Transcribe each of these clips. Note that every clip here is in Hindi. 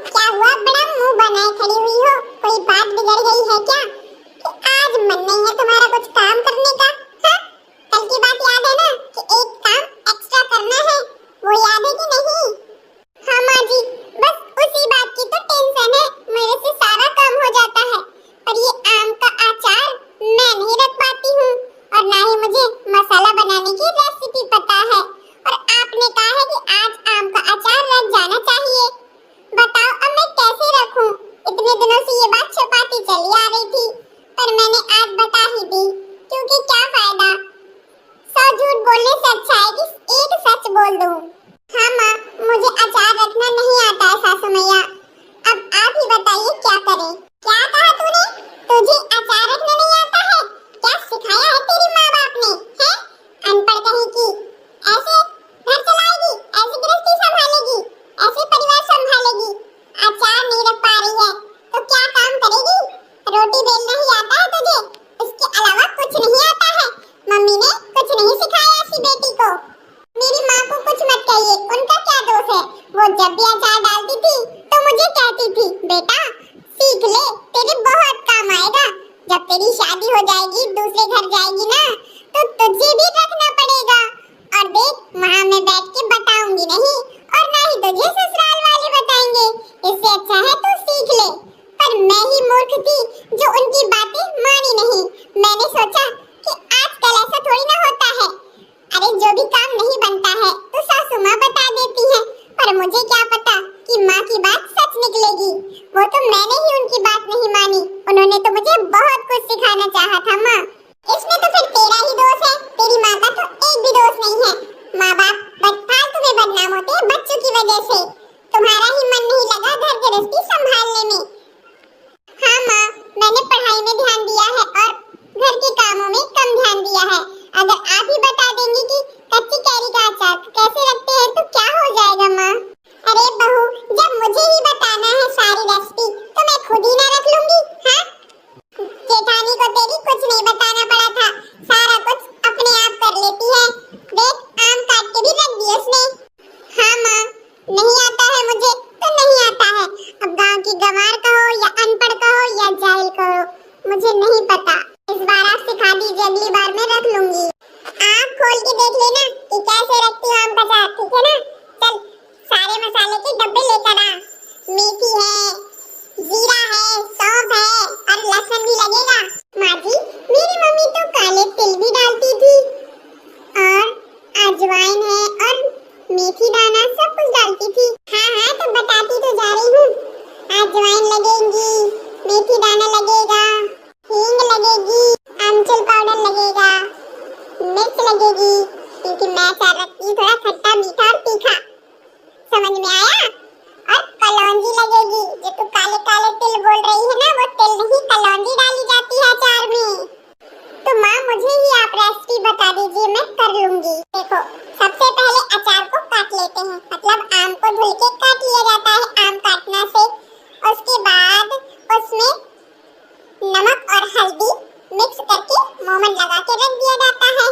क्या हुआ, बड़ा मुंह बनाए खड़ी हुई हो? कोई बात बिगड़ गई है क्या कि आज मन नहीं है तुम्हारा कुछ काम करने का? हाँ, कल की बात याद है ना कि एक काम एक्स्ट्रा करना है, वो याद है कि नहीं? हाँ माँ जी, बस उसी बात की तो टेंशन है। मेरे से सारा काम हो जाता है, पर ये आम का अचार मैं नहीं रख पाती हूँ, और ना ही मुझे मसाला बनाने की रेसिपी पता है। और आपने कहा है कि आज आम का अचार रख जाना चाहिए। बताओ अब मैं कैसे रखूं? इतने दिनों से ये बात छुपाती चली आ रही थी, पर मैंने आज बता ही दी, क्योंकि क्या फायदा, 100 झूठ बोलने से अच्छा है कि एक सच बोल दूं। हाँ माँ, मुझे अचार रखना नहीं आता है सासू मैया। अब आप ही बताइए क्या करें? क्या कहा तूने? तुझे अचार रखना नहीं आता है? क्या सिखाया है तेरी माँ बाप ने? हैं? अनपढ़ कहीं की। ऐसे घर चलाएगी, ऐसे गृहस्थी संभालेगी, ऐसे परिवार संभालेगी। अचार नहीं रख पा रही है तो क्या काम करेगी? रोटी बेलना ही आता है तुझे? इसके अलावा कुछ नहीं आता है? मम्मी ने कुछ नहीं सिखाया ऐसी बेटी को? मेरी माँ को कुछ मत कहिए, उनका क्या दोष है? वो जब भी अचार डालती थी तो मुझे कहती थी, बेटा सीख ले, तेरे बहुत काम आएगा। जब तेरी शादी हो जाएगी, दूसरे घर जाएगी ना, तो तुझे भी रखना पड़ेगा। और देख, वहाँ मैं बैठ के बताऊंगी नहीं, और ना ही तुझे ससुराल वाले बताएंगे। इससे अच्छा है तू सीख ले। पर मैं ही मूर्ख थी जो उनकी बातें मानी नहीं। मैंने सोचा कि आजकल ऐसा थोड़ी ना होता है। अरे जो भी काम नहीं बनता है तो सासू माँ बता देती है, पर मुझे क्या पता कि माँ की बात सच निकलेगी। वो तो मैंने ही उनकी बात नहीं मानी। उन्होंने तो मुझे बहुत कुछ सिखाना चाहा था माँ। इसमें तो फिर तेरा ही दोष है, तेरी माँ का तो एक भी दोष नहीं है। माँ बाप फालतू में बदनाम होते हैं बच्चों की वजह से। तुम्हारा ही मन नहीं लगा घर गृहस्थी संभालने में। हाँ माँ, मैंने पढ़ाई में ध्यान दिया है और घर के कामों में कम ध्यान दिया है। अगर आप ही बता देंगी कि कच्ची कैरी का अचार कैसे रखते हैं तो क्या हो जाएगा माँ? अरे बहू, जब मुझे ही बताना है सारी रेसिपी तो मैं खुद ही ना रख लूंगी? हाँ, जेठानी को तेरी कुछ नहीं बताना पड़ा था, सारा कुछ अपने आप कर लेती है। देख, आम काट के भी रख दिया उसने। हाँ माँ, नहीं आता है मुझे तो नहीं आता है। अब गांव की गंवार कहो या अनपढ़ कहो या जाहिल कहो, मुझे नहीं पता। इस बार आप सिखा दीजिए, अगली बार मैं रख लूंगी। आप खोल के देख लेना कि कैसे रखती हूँ आम का अचार, ठीक है ना? चल, सारे मसाले के डब्बे लेकर आ। मेथी है, जीरा है, सौंफ है और लहसुन भी लगेगा। माँ जी, मेरी मम्मी तो काले तिल भी डालती थी, और अजवाइन है और मेथी दाना सब कुछ डालती थी। हाँ हाँ, तो बताती तो जा रही हूँ। अजवाइन लगेगी, मेथी दाना लगेगा, हींग लगेगी, आमचूर पाउडर लगेगा, मिर्च लगेगी, क्योंकि मैं अचार रखती हूँ थोड़ा खट्टा मीठा और तीखा। समझ में आया? और कलौंजी लगेगी। जो तू काले काले तिल बोल रही है ना, वो तिल नहीं, कलौंजी डाली जाती है अचार में। तो माँ, मुझे ही आप रेसिपी बता दीजिए, मैं कर लूंगी। देखो, सबसे पहले अचार को काट लेते हैं, मतलब आम को धुल के काट लिया जाता है आम काटना से। उसके बाद उसमें नमक और हल्दी मिक्स करके मोमन लगा के रख दिया जाता है।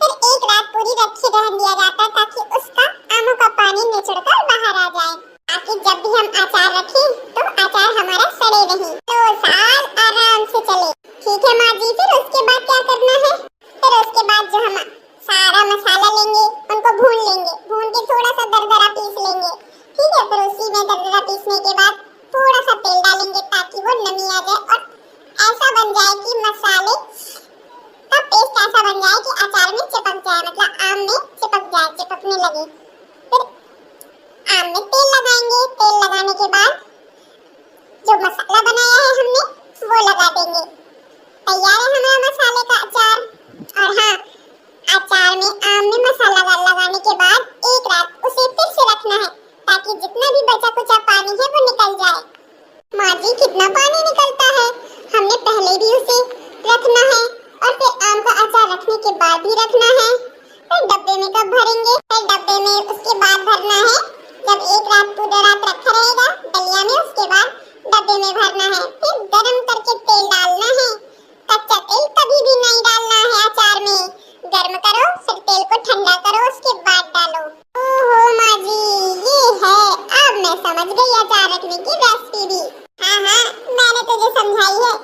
फिर एक रात पूरी रखे रहने दिया जाता है ताकि उसका आमों का पानी निचड़कर बाहर आ जाए, ताकि जब भी हम अचार रखें तो अचार हमारा सड़े नहीं, 2 साल आराम से चले। ठीक है माँ जी, फिर उसके बाद क्या करना है? फिर उसके बाद जो हम सारा मसाला लेंगे, उनको भून लेंगे, भून के थोड़ा सा दरदरा पीस लेंगे। ठीक है, फिर उसी में दरदरा पीसने के बाद थोड़ा सा तेल डालेंगे ताकि वो नमी आ जाए और ऐसा बन जाए कि मसाले का पेस्ट ऐसा बन जाए कि अचार में चिपक जाए, मतलब आम में चिपक जाए, चिपकने लगे। फिर आम में तेल लगाएंगे। तेल लगाने के बाद जो मसाला बनाया है हमने वो लगा देंगे। तैयार है हमारा मसाले का अचार। और हाँ, अचार में आम में मसाला लगाने के बाद एक रात उसे फिर से रखना है ताकि जितना भी बचा कुचा पानी है वो निकल जाए। माँ जी, कितना पानी निकलता है? हमने पहले भी उसे रखना है और फिर आम का अचार रखने के बाद भी रखना है। फिर डब्बे में कब भरेंगे? फिर डब्बे में उसके बाद भरना है जब एक रात पूरा रात रखा रहेगा दलिया में, उसके बाद डब्बे में भरना है। फिर गरम करके तेल डालना है। कच्चा तेल कभी भी नहीं डालना है अचार में। गर्म करो, फिर तेल को ठंडा करो, उसके बाद डालो। ओहो माँ जी, ये है, अब मैं समझ गई ये अचार रखने की रेसिपी भी। हाँ हाँ, मैंने तुझे समझाई है,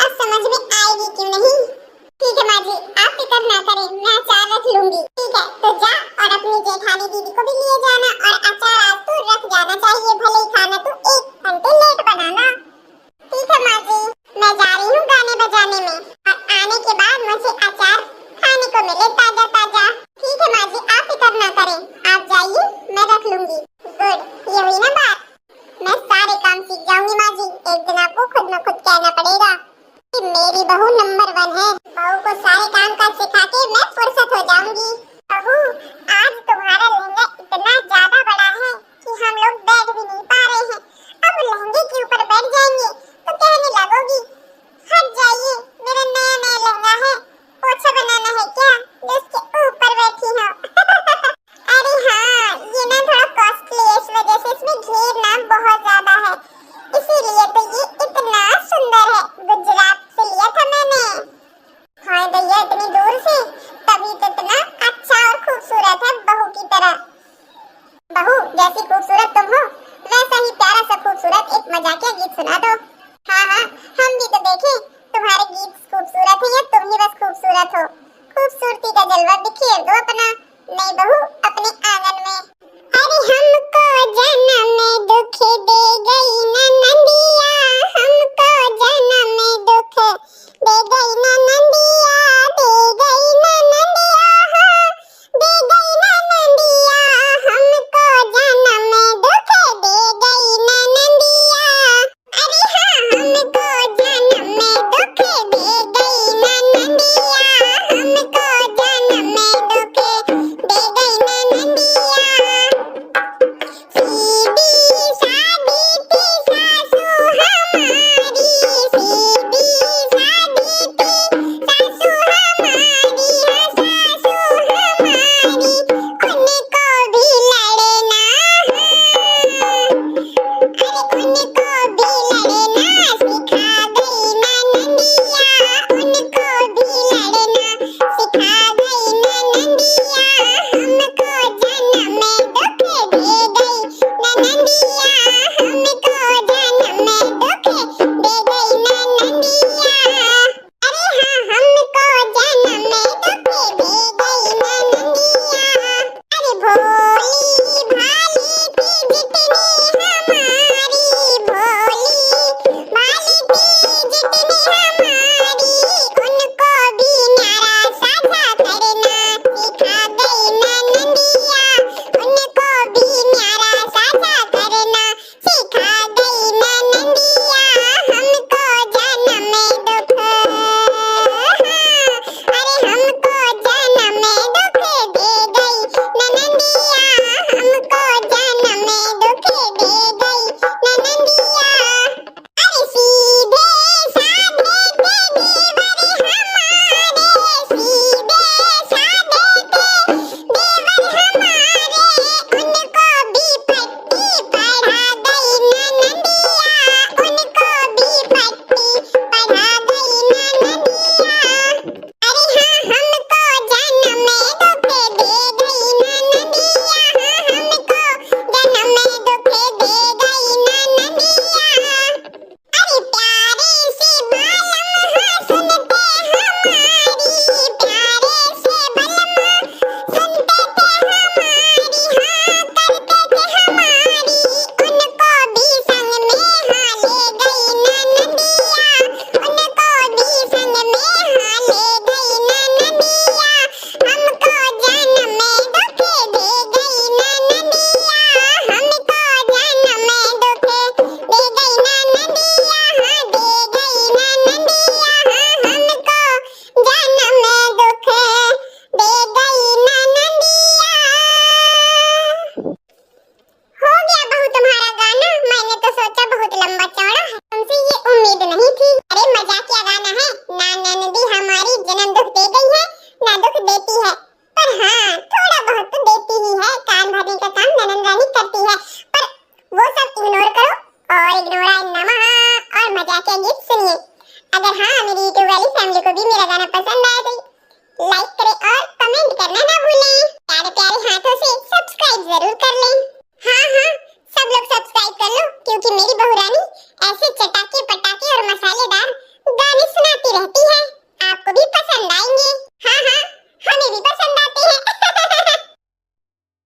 अब समझ में आएगी क्यों नहीं। ठीक है माँ जी, आप फिक्र ना करें, मैं अचार रख लूंगी। ठीक है, तो जा और अपनी जेठानी दीदी को भी लिए जाना, और अचार आज तो रख जाना चाहिए, भले ही खाना तू 1 घंटे लेट बनाना। ठीक है माँ जी, मैं जा रही हूँ गाने बजाने में, और आने के बाद मुझे अचार खाने को मिले ताजा ताजा। ठीक है माँ जी, आप फिक्र ना करें, आप जाइए, मैं रख लूंगी। गुड, ये हुई ना बात। मैं सारे काम सीख जाऊंगी माँ जी, एक दिन आपको खुद में खुद कहना पड़ेगा कि मेरी बहू नंबर 1 है। बहू को सारे काम काज सिखा के मैं फुर्सत हो जाऊंगी। बहू, आज तुम्हारा लहंगा इतना ज्यादा बड़ा है कि हम लोग बैठ भी नहीं पा रहे हैं। अब लहंगे के ऊपर बैठ जाएंगे तो कहने लगोगी, हट जाइए, मेरा नया नया लहंगा है, पोछा बनाना है क्या जिसके ऊपर बैठी हो। अरे हाँ, ये ना थोड़ा कॉस्टली है, इस वजह से इसमें घेर ना बहुत ज्यादा है, इसीलिए तो ये इतना सुंदर है। गुजरात से लिया था मैंने। हाँ भैया, इतनी दूर से, तभी तो इतना अच्छा और खूबसूरत है बहू की तरह। बहू जैसी खूबसूरत तुम हो, वैसा ही प्यारा सा खूबसूरत एक मजाकिया गीत सुना दो। हाँ हाँ, हम भी तो देखें तुम्हारे गीत खूबसूरत है या तुम ही बस खूबसूरत हो। खूबसूरती का जलवा बिखेर दो अपना, नहीं बहू, अपने आंगन में। अरे हमको जन्म में दुख दे गई न नंदिया, हमको जन्म में दुख दे गई न नंदिया, दे गई न नंदिया, हाँ, दे गई न नंदिया, हमको जन्म में दुख दे गई न नंदिया। अरे हाँ, हमको जन्म में दुख दे गई न नंदिया, हमको जन्म में दुख दे गई न नंदिया। सीधी शादी थी सासू हमारी, सीधी शादी थी सासू हमारी, हाँ सासू हमारी, उनको भी लड़ना, अरे उनको भी लड़ना सिखा गई न नंदिया, उनको भी लड़ना सिखा गई न नंदिया, हमको जन्म में दुख दे गई न नंदिया, हमको जन्म में दुख दे गई न नंदिया। अरे हाँ, हमको जन्म में दुख दे गई न नंदिया। अरे भोली भाली थी जितनी हमारी, भोली भाली थी जितनी हमारी, उनको भी न्यारा साझा करना सिखा गई न नंदिया, उनको भी न्यारा साझा करना सिखा गई न नंदिया, हमको जन्म में दुख, अरे हमको जन्म में दुख दे गई न नंदिया, हमको जन्म में दुख दे गई न नंदिया। अरे सीधे साधे थे देवर हमारे, सीधे साधे थे देवर हमारे, उनको भी पट्टी पढ़ा गई न नंदिया, उनको भी पट्टी पढ़ा गई न नंदिया। अरे हाँ, हमको जन्म में दुख दे गई न नंदिया, हाँ हमको जन्म में दुख दे गई न नंदिया। अरे प्यारे से बालम हाँ सुनते हमारी, प्यारे से बालम सुनते थे हमारी, हाँ करते थे हमारी, उनको भी संग में हाँ ले गई न नंदिया, उनको भी संग में हाँ ले गई न नंदिया, हमको जन्म में दुख दे गई न नंदिया, हमको जन्म में दुख दे गई न नंदिया, हाँ दे गई न नंदिया, हाँ हमको जन्म में दुख दे गई न नंदिया। हो गया बहू तुम्हारा गाना, मैंने तो सोचा बहुत लंबा चौड़ा है, तुमसे ये उम्मीद नहीं थी। अरे मजाकिया गाना है, ना ननदी हमारी जन्म दुख दे गई है ना दुख देती है, पर हाँ थोड़ा बहुत तो देती ही है, कान भरने का काम ननद रानी करती है, पर वो सब इग्नोर करो और इग्नोरा नमः और मजाकिया गीत सुनिए। अगर हाँ मेरी यूट्यूब वाली फैमिली को भी मेरा गाना पसंद आया तो लाइक करें और कमेंट करना ना भूलें, प्यारे प्यारे हाथों से सब्सक्राइब जरूर कर लें। हाँ हाँ, सब लोग सब्सक्राइब कर लो। क्योंकि मेरी बहू रानी ऐसे चटा